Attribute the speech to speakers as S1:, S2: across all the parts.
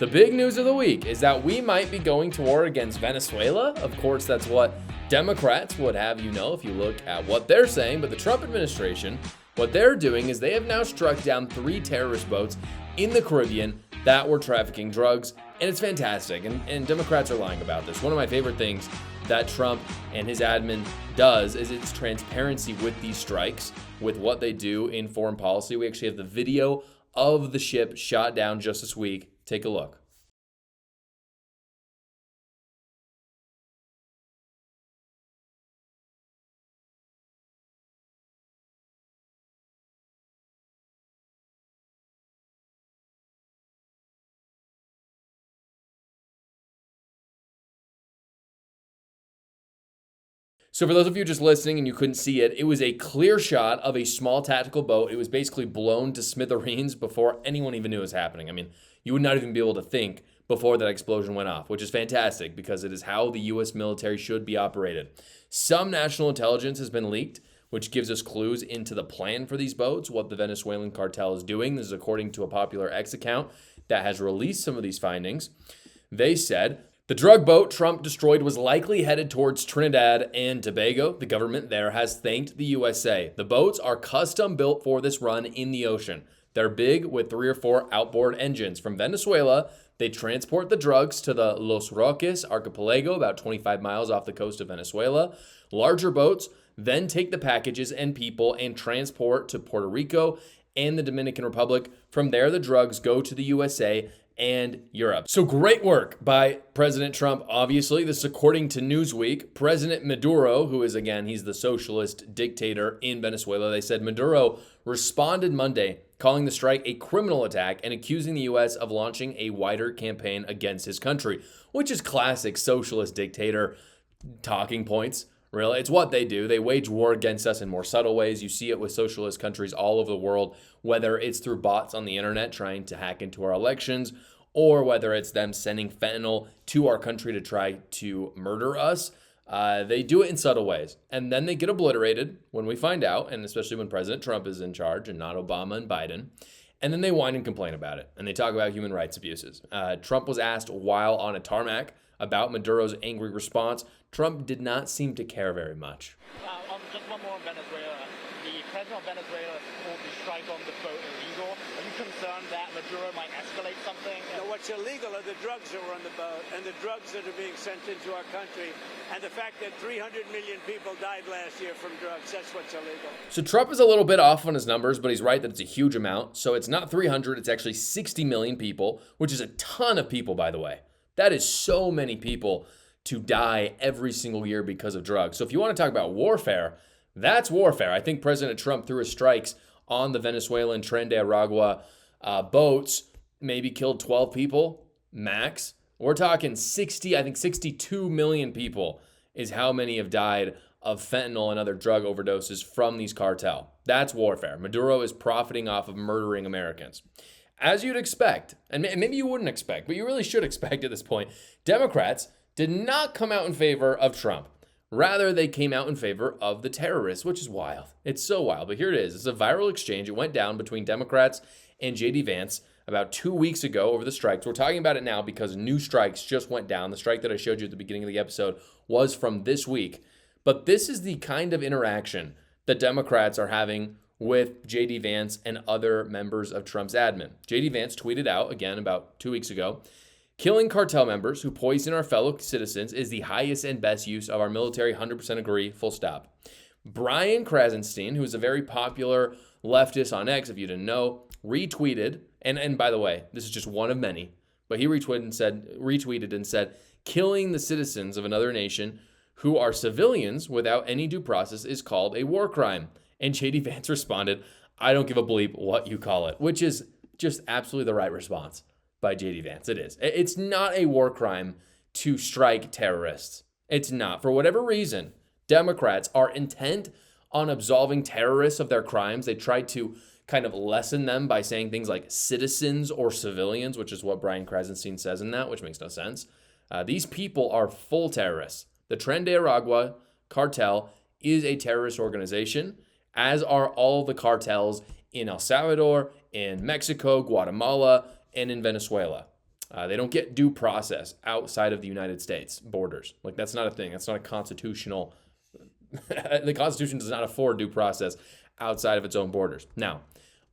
S1: The big news of the week is that we might be going to war against Venezuela. Of course, that's what Democrats would have you know if you look at what they're saying. But the Trump administration, what they're doing is they have now struck down 3 terrorist boats in the Caribbean that were trafficking drugs. And it's fantastic. And Democrats are lying about this. One of my favorite things that Trump and his admin does is its transparency with these strikes, with what they do in foreign policy. We actually have the video of the ship shot down just this week. Take a look. So for those of you just listening and you couldn't see it, it was a clear shot of a small tactical boat. It was basically blown to smithereens before anyone even knew it was happening. I mean, you would not even be able to think before that explosion went off, which is fantastic because it is how the U.S. military should be operated. Some national intelligence has been leaked, which gives us clues into the plan for these boats, what the Venezuelan cartel is doing. This is according to a popular X account that has released some of these findings. They said the drug boat Trump destroyed was likely headed towards Trinidad and Tobago. The government there has thanked the USA. The boats are custom built for this run in the ocean. They're big with 3 or 4 outboard engines. From Venezuela, they transport the drugs to the Los Roques archipelago, about 25 miles off the coast of Venezuela. Larger boats then take the packages and people and transport to Puerto Rico and the Dominican Republic. From there, the drugs go to the USA and Europe. So great work by President Trump. Obviously, this is according to Newsweek. President Maduro, who is, again, he's the socialist dictator in Venezuela. They said Maduro responded Monday, calling the strike a criminal attack and accusing the U.S. of launching a wider campaign against his country, which is classic socialist dictator talking points. Really, it's what they do. They wage war against us in more subtle ways. You see it with socialist countries all over the world, whether it's through bots on the internet trying to hack into our elections, or whether it's them sending fentanyl to our country to try to murder us. They do it in subtle ways. And then they get obliterated when we find out, and especially when President Trump is in charge and not Obama and Biden. And then they whine and complain about it. And they talk about human rights abuses. Trump was asked while on a tarmac about Maduro's angry response. Trump did not seem to care very much.
S2: Just one more on Venezuela. The president of Venezuela called the strike on the boat illegal. Are you concerned that Maduro might escalate something?
S3: No, what's illegal are the drugs that were on the boat and the drugs that are being sent into our country. And the fact that 300 million people died last year from drugs, that's what's illegal.
S1: So Trump is a little bit off on his numbers, but he's right that it's a huge amount. So it's not 300, it's actually 60 million people, which is a ton of people, by the way. That is so many people to die every single year because of drugs. So if you want to talk about warfare, that's warfare. I think President Trump, through his strikes on the Venezuelan Tren de Aragua boats, maybe killed 12 people, max. We're talking 62 million people is how many have died of fentanyl and other drug overdoses from these cartel. That's warfare. Maduro is profiting off of murdering Americans. As you'd expect, and maybe you wouldn't expect, but you really should expect at this point, Democrats did not come out in favor of Trump. Rather, they came out in favor of the terrorists, which is wild. It's so wild, but here it is. It's a viral exchange. It went down between Democrats and J.D. Vance about 2 weeks ago over the strikes. We're talking about it now because new strikes just went down. The strike that I showed you at the beginning of the episode was from this week. But this is the kind of interaction that Democrats are having with J.D. Vance and other members of Trump's admin. J.D. Vance tweeted out, again, about 2 weeks ago, killing cartel members who poison our fellow citizens is the highest and best use of our military, 100% agree, full stop. Brian Krasenstein, who is a very popular leftist on X, if you didn't know, retweeted, and by the way, this is just one of many, but he retweeted and said, killing the citizens of another nation who are civilians without any due process is called a war crime. And J.D. Vance responded, I don't give a bleep what you call it, which is just absolutely the right response by J.D. Vance. It is. It's not a war crime to strike terrorists. It's not. For whatever reason, Democrats are intent on absolving terrorists of their crimes. They tried to kind of lessen them by saying things like citizens or civilians, which is what Brian Krasenstein says in that, which makes no sense. These people are full terrorists. The Tren de Aragua cartel is a terrorist organization, as are all the cartels in El Salvador, in Mexico, Guatemala, and in Venezuela. They don't get due process outside of the United States borders. Like, that's not a thing. That's not a constitutional. The Constitution does not afford due process outside of its own borders. Now,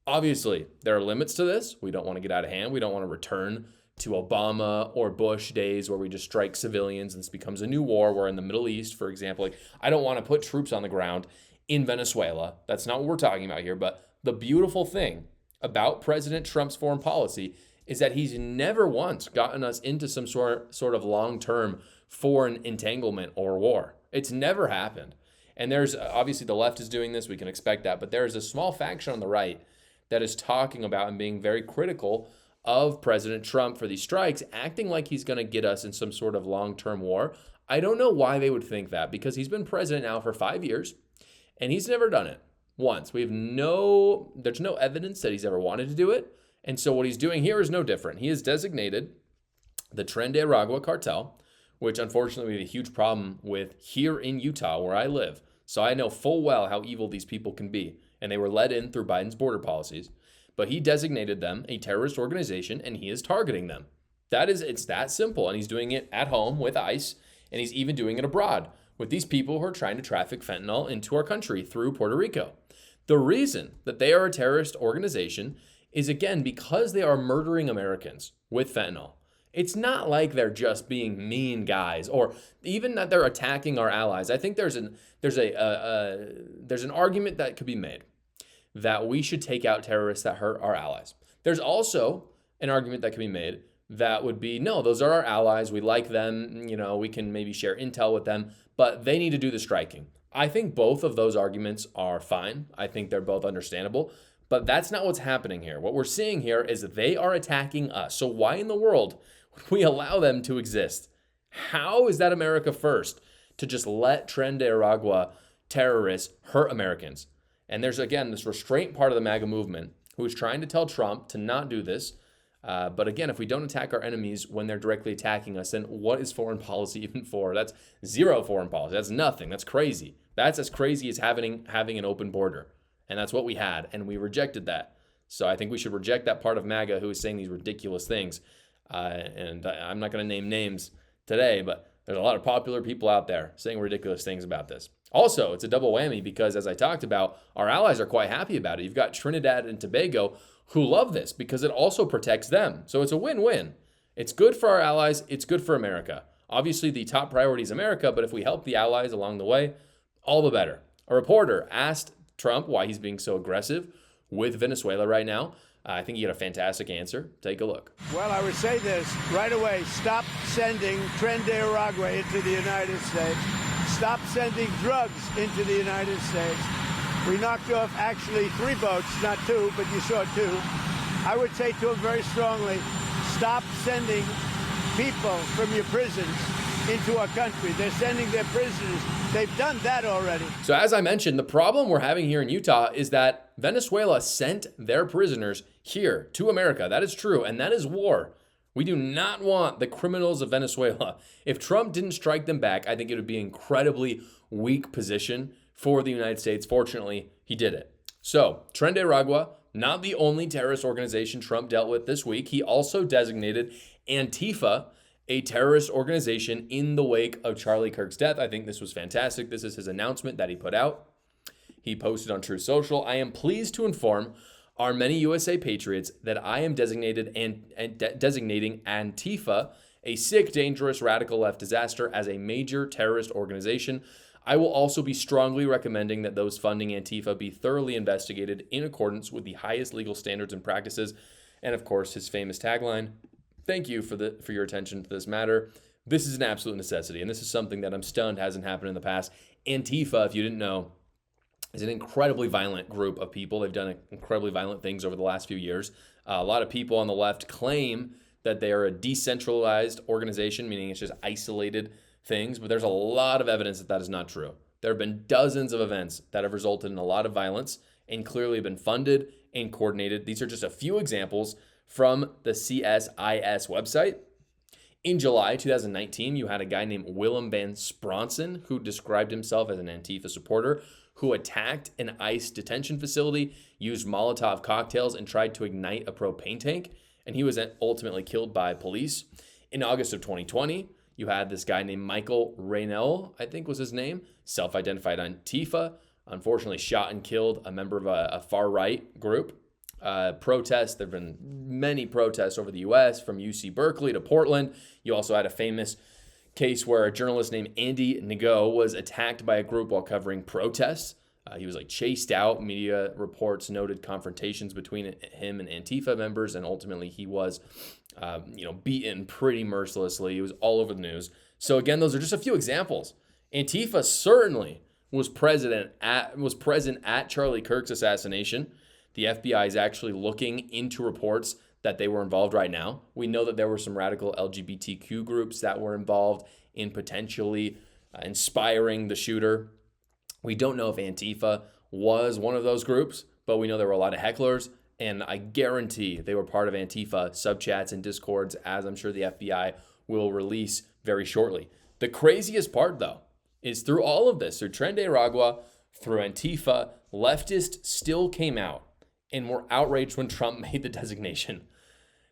S1: obviously, there are limits to this. We don't want to get out of hand. We don't want to return to Obama or Bush days where we just strike civilians and this becomes a new war. We're in the Middle East, for example. Like, I don't want to put troops on the ground in Venezuela. That's not what we're talking about here. But the beautiful thing about President Trump's foreign policy is that he's never once gotten us into some sort of long-term foreign entanglement or war. It's never happened. And there's obviously the left is doing this. We can expect that. But there's a small faction on the right that is talking about and being very critical of President Trump for these strikes, acting like he's going to get us in some sort of long-term war. I don't know why they would think that, because he's been president now for 5 years and he's never done it once. There's no evidence that he's ever wanted to do it. And so what he's doing here is no different. He has designated the Tren de Aragua cartel, which unfortunately we have a huge problem with here in Utah, where I live. So I know full well how evil these people can be. And they were led in through Biden's border policies. But he designated them a terrorist organization, and he is targeting them. It's that simple. And he's doing it at home with ICE, and he's even doing it abroad with these people who are trying to traffic fentanyl into our country through Puerto Rico. The reason that they are a terrorist organization is, again, because they are murdering Americans with fentanyl. It's not like they're just being mean guys, or even that they're attacking our allies. I think there's an argument that could be made that we should take out terrorists that hurt our allies. There's also an argument that can be made that would be, no, those are our allies. We like them. We can maybe share intel with them, but they need to do the striking. I think both of those arguments are fine. I think they're both understandable, but that's not what's happening here. What we're seeing here is that they are attacking us. So why in the world would we allow them to exist? How is that America first to just let Tren de Aragua terrorists hurt Americans? And there's, again, this restraint part of the MAGA movement who is trying to tell Trump to not do this. But again, if we don't attack our enemies when they're directly attacking us, then what is foreign policy even for? That's zero foreign policy. That's nothing. That's crazy. That's as crazy as having an open border. And that's what we had. And we rejected that. So I think we should reject that part of MAGA who is saying these ridiculous things. And I'm not going to name names today, but there's a lot of popular people out there saying ridiculous things about this. Also, it's a double whammy because, as I talked about, our allies are quite happy about it. You've got Trinidad and Tobago who love this because it also protects them. So it's a win-win. It's good for our allies. It's good for America. Obviously, the top priority is America, but if we help the allies along the way, all the better. A reporter asked Trump why he's being so aggressive with Venezuela right now. I think he had a fantastic answer. Take a look.
S3: Well, I would say this right away. Stop sending Tren de Aragua into the United States. Stop sending drugs into the United States. We knocked off actually 3 boats, not 2, but you saw 2. I would say to him very strongly, stop sending people from your prisons into our country. They're sending their prisoners. They've done that already.
S1: So as I mentioned, the problem we're having here in Utah is that Venezuela sent their prisoners here to America. That is true, and that is war. We do not want the criminals of Venezuela. If Trump didn't strike them back, I think it would be an incredibly weak position for the United States. Fortunately, he did it. So, Tren de Aragua, not the only terrorist organization Trump dealt with this week. He also designated Antifa a terrorist organization in the wake of Charlie Kirk's death. I think this was fantastic. This is his announcement that he put out. He posted on Truth Social, "I am pleased to inform our many USA patriots that I am designating Antifa, a sick, dangerous, radical left disaster, as a major terrorist organization. I will also be strongly recommending that those funding Antifa be thoroughly investigated in accordance with the highest legal standards and practices." And of course, his famous tagline, "Thank you for your attention to this matter. This is an absolute necessity." And this is something that I'm stunned hasn't happened in the past. Antifa, if you didn't know, is an incredibly violent group of people. They've done incredibly violent things over the last few years. A lot of people on the left claim that they are a decentralized organization, meaning it's just isolated things, but there's a lot of evidence that that is not true. There have been dozens of events that have resulted in a lot of violence and clearly been funded and coordinated. These are just a few examples from the CSIS website. In July 2019, you had a guy named Willem Van Spronsen who described himself as an Antifa supporter who attacked an ICE detention facility, used Molotov cocktails, and tried to ignite a propane tank. and he was ultimately killed by police. In August of 2020, you had this guy named Michael Raynell, I think was his name, self-identified Antifa, unfortunately shot and killed a member of a far-right group. Protests, there have been many protests over the U.S., from UC Berkeley to Portland. You also had a famous case where a journalist named Andy Ngo was attacked by a group while covering protests. He was chased out. Media reports noted confrontations between him and Antifa members, and ultimately he was, beaten pretty mercilessly. It was all over the news. So again, those are just a few examples. Antifa certainly was present at Charlie Kirk's assassination. The FBI is actually looking into reports that they were involved right now. We know that there were some radical LGBTQ groups that were involved in potentially inspiring the shooter. We don't know if Antifa was one of those groups, but we know there were a lot of hecklers, and I guarantee they were part of Antifa subchats and discords, as I'm sure the FBI will release very shortly. The craziest part, though, is through all of this, through Tren de Aragua, through Antifa, leftists still came out and were outraged when Trump made the designation.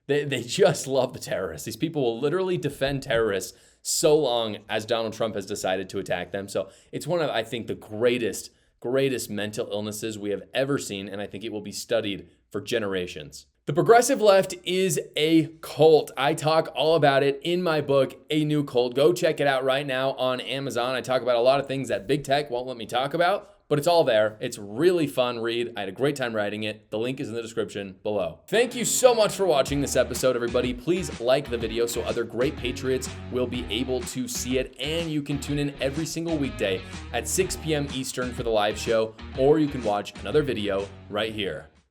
S1: They just love the terrorists. These people will literally defend terrorists so long as Donald Trump has decided to attack them. So it's one of, I think, the greatest mental illnesses we have ever seen, and I think it will be studied for generations. The progressive left is a cult. I talk all about it in my book, A New Cult. Go check it out right now on Amazon. I talk about a lot of things that big tech won't let me talk about, but it's all there. It's a really fun read. I had a great time writing it. The link is in the description below. Thank you so much for watching this episode, everybody. Please like the video so other great patriots will be able to see it, and you can tune in every single weekday at 6 p.m. Eastern for the live show, or you can watch another video right here.